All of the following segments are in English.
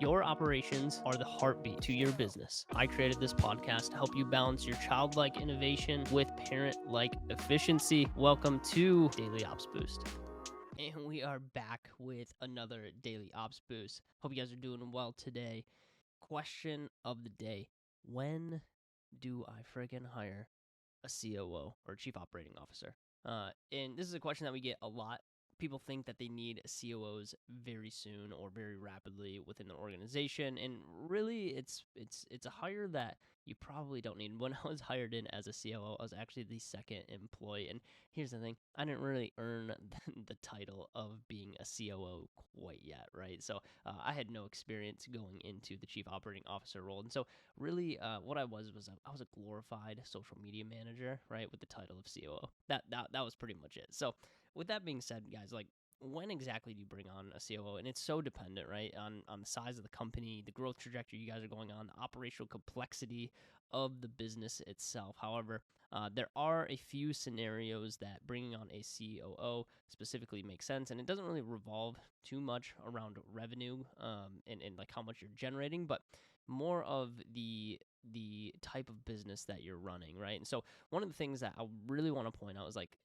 Your operations are the heartbeat to your business. I created this podcast to help you balance your childlike innovation with parent-like efficiency. Welcome to Daily Ops Boost. And we are back with another Daily Ops Boost. Hope you guys are doing well today. Question of the day. When do I friggin' hire a COO or Chief Operating Officer? And this is a question that we get a lot. People think that they need COOs very soon or very rapidly within their organization, and really, it's a hire that you probably don't need. When I was hired in as a COO, I was actually the second employee, and here's the thing: I didn't really earn the title of being a COO quite yet, right? So I had no experience going into the Chief Operating Officer role, and so really, what I was I was a glorified social media manager, right, with the title of COO. That was pretty much it. So with that being said, guys, like when exactly do you bring on a COO? And it's so dependent, right, on the size of the company, the growth trajectory you guys are going on, the operational complexity of the business itself. However, there are a few scenarios that bringing on a COO specifically makes sense, and it doesn't really revolve too much around revenue and like how much you're generating, but more of the type of business that you're running, right? And so one of the things that I really want to point out is like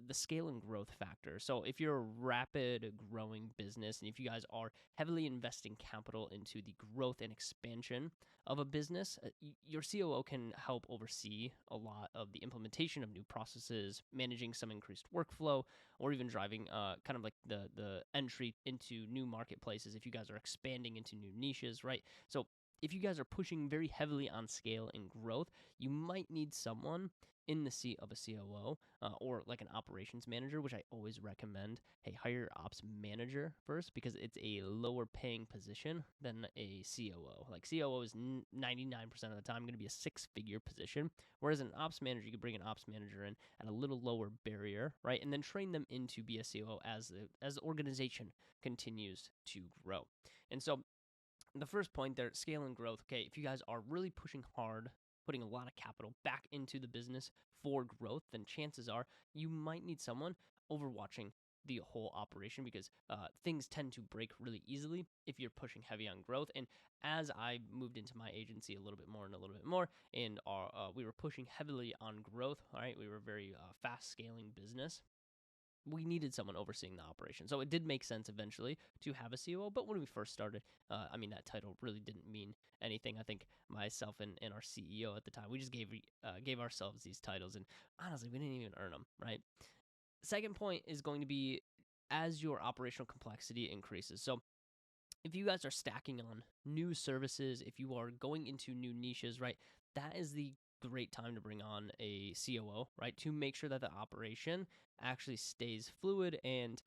the scale and growth factor. So if you're a rapid growing business and if you guys are heavily investing capital into the growth and expansion of a business, your COO can help oversee a lot of the implementation of new processes, managing some increased workflow, or even driving kind of like the entry into new marketplaces if you guys are expanding into new niches, right? So if you guys are pushing very heavily on scale and growth, you might need someone in the seat of a COO or like an operations manager, which I always recommend. Hey, hire your ops manager first because it's a lower paying position than a COO. Like COO is 99% of the time going to be a six-figure position, whereas an ops manager, you could bring an ops manager in at a little lower barrier, right? And then train them in to be a COO as the organization continues to grow. And so the first point there, scale and growth. Okay, if you guys are really pushing hard, putting a lot of capital back into the business for growth, then chances are you might need someone overwatching the whole operation because things tend to break really easily if you're pushing heavy on growth. And as I moved into my agency a little bit more, and we were pushing heavily on growth, all right, we were very fast scaling business, we needed someone overseeing the operation. So it did make sense eventually to have a COO. But when we first started, that title really didn't mean anything. I think myself and our CEO at the time, we just gave ourselves these titles. And honestly, we didn't even earn them, right? Second point is going to be as your operational complexity increases. So if you guys are stacking on new services, if you are going into new niches, right, that is the great time to bring on a COO, right, to make sure that the operation actually stays fluid and,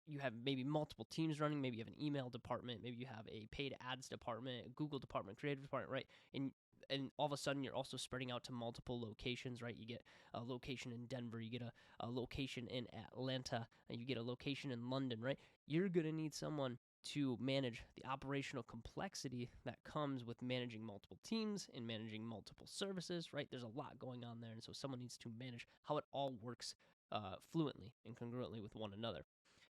you have maybe multiple teams running. Maybe you have an email department, maybe you have a paid ads department, a Google department, creative department, right, and all of a sudden you're also spreading out to multiple locations, right? You get a location in Denver, you get a location in Atlanta, and you get a location in London, right? You're going to need someone to manage the operational complexity that comes with managing multiple teams and managing multiple services, right? There's a lot going on there. And so someone needs to manage how it all works fluently and congruently with one another.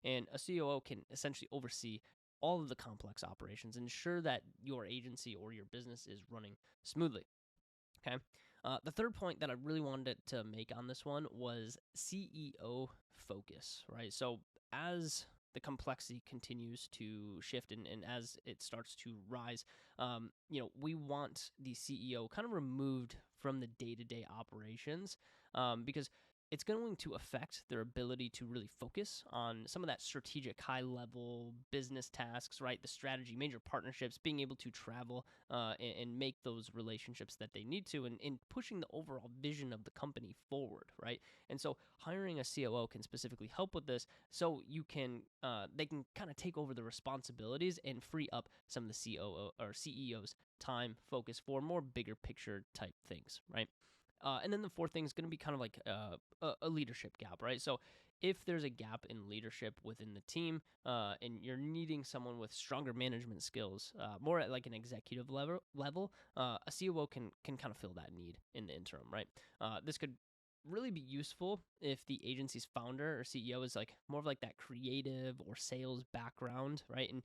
And a COO can essentially oversee all of the complex operations, ensure that your agency or your business is running smoothly. Okay. The third point that I really wanted to make on this one was CEO focus, right? So as the complexity continues to shift and as it starts to rise, we want the CEO kind of removed from the day-to-day operations because it's going to affect their ability to really focus on some of that strategic high-level business tasks, right? The strategy, major partnerships, being able to travel and make those relationships that they need to, and pushing the overall vision of the company forward, right? And so hiring a COO can specifically help with this, so they can kind of take over the responsibilities and free up some of the COO or CEO's time focus for more bigger picture type things, right? And then the fourth thing is going to be kind of like a leadership gap, right? So if there's a gap in leadership within the team and you're needing someone with stronger management skills, more at like an executive level, a COO can kind of fill that need in the interim, right? This could really be useful if the agency's founder or CEO is like more of like that creative or sales background, right? And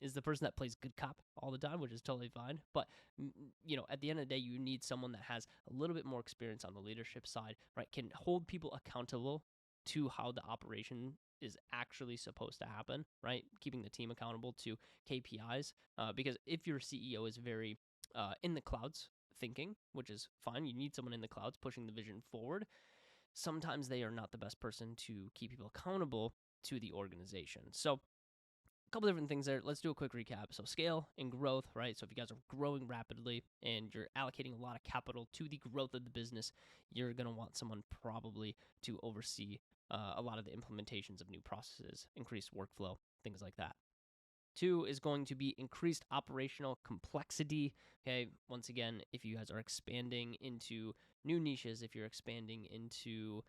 is the person that plays good cop all the time, which is totally fine. But at the end of the day, you need someone that has a little bit more experience on the leadership side, right? Can hold people accountable to how the operation is actually supposed to happen, right? Keeping the team accountable to KPIs, because if your CEO is very in the clouds thinking, which is fine, you need someone in the clouds pushing the vision forward. Sometimes they are not the best person to keep people accountable to the organization. So a couple different things there. Let's do a quick recap. So scale and growth, right? So if you guys are growing rapidly and you're allocating a lot of capital to the growth of the business, you're going to want someone probably to oversee a lot of the implementations of new processes, increased workflow, things like that. 2 is going to be increased operational complexity. Okay, once again, if you guys are expanding into new niches, if you're expanding into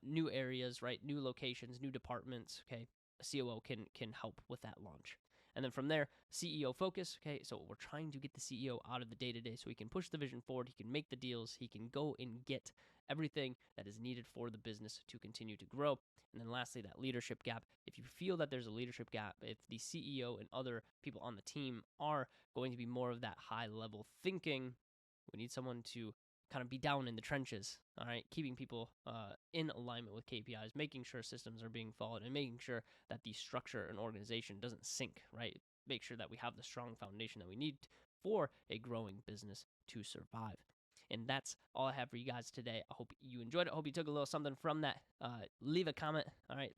new areas, right, new locations, new departments, okay, a COO can help with that launch. And then from there, CEO focus. Okay, so we're trying to get the CEO out of the day-to-day so he can push the vision forward, he can make the deals, he can go and get everything that is needed for the business to continue to grow. And then lastly, that leadership gap. If you feel that there's a leadership gap, if the CEO and other people on the team are going to be more of that high level thinking, we need someone to kind of be down in the trenches, all right, keeping people in alignment with KPIs, making sure systems are being followed, and making sure that the structure and organization doesn't sink, right? Make sure that we have the strong foundation that we need for a growing business to survive. And that's all I have for you guys today. I hope you enjoyed it. I hope you took a little something from that. Leave a comment. All right.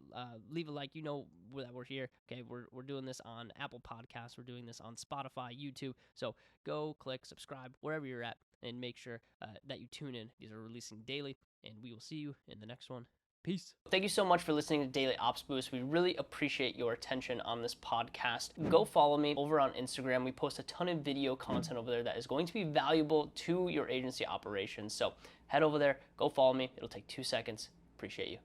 Leave a like. You know that we're here. Okay. We're doing this on Apple Podcasts. We're doing this on Spotify, YouTube. So go click subscribe wherever you're at and make sure that you tune in. These are releasing daily, and we will see you in the next one. Peace. Thank you so much for listening to Daily Ops Boost. We really appreciate your attention on this podcast. Go follow me over on Instagram. We post a ton of video content over there that is going to be valuable to your agency operations. So head over there, go follow me. It'll take 2 seconds. Appreciate you.